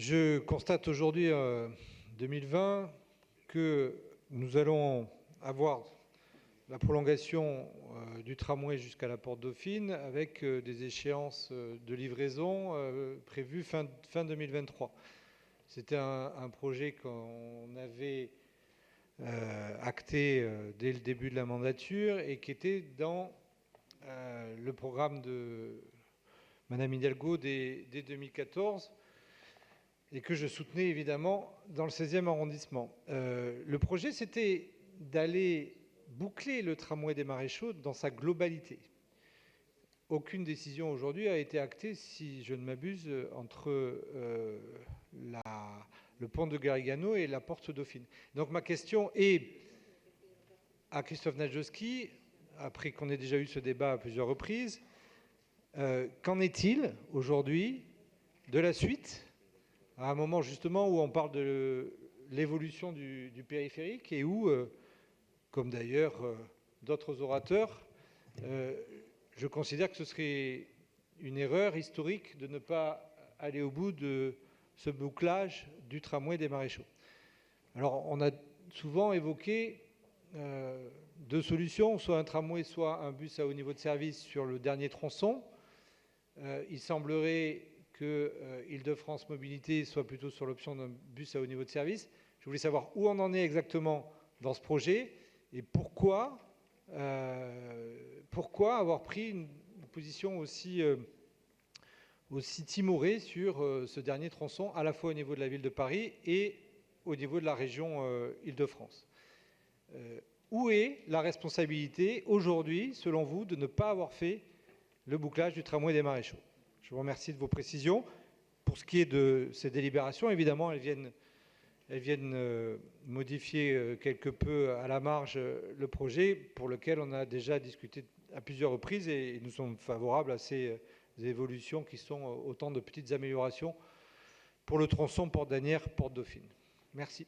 Je constate aujourd'hui, 2020, que nous allons avoir la prolongation du tramway jusqu'à la Porte Dauphine avec des échéances de livraison prévues fin 2023. C'était un projet qu'on avait acté dès le début de la mandature et qui était dans le programme de Madame Hidalgo dès 2014 et que je soutenais évidemment dans le 16e arrondissement. Le projet, c'était d'aller boucler le tramway des Maréchaux dans sa globalité. Aucune décision aujourd'hui a été actée, si je ne m'abuse, entre le pont de Garigano et la Porte Dauphine. Donc ma question est à Christophe Najewski, après qu'on ait déjà eu ce débat à plusieurs reprises, qu'en est-il aujourd'hui de la suite, à un moment justement où on parle de l'évolution du périphérique et où, comme d'ailleurs d'autres orateurs, je considère que ce serait une erreur historique de ne pas aller au bout de ce bouclage du tramway des Maréchaux. Alors on a souvent évoqué deux solutions, soit un tramway, soit un bus à haut niveau de service sur le dernier tronçon. Il semblerait que Île-de-France Mobilité soit plutôt sur l'option d'un bus à haut niveau de service. Je voulais savoir où on en est exactement dans ce projet et pourquoi avoir pris une position aussi timorée sur ce dernier tronçon, à la fois au niveau de la ville de Paris et au niveau de la région Île-de-France. Où est la responsabilité aujourd'hui, selon vous, de ne pas avoir fait le bouclage du tramway des Maréchaux? Je vous remercie de vos précisions. Pour ce qui est de ces délibérations, évidemment, elles viennent modifier quelque peu à la marge le projet pour lequel on a déjà discuté à plusieurs reprises et nous sommes favorables à ces évolutions qui sont autant de petites améliorations pour le tronçon Porte d'Asnières, Porte Dauphine. Merci.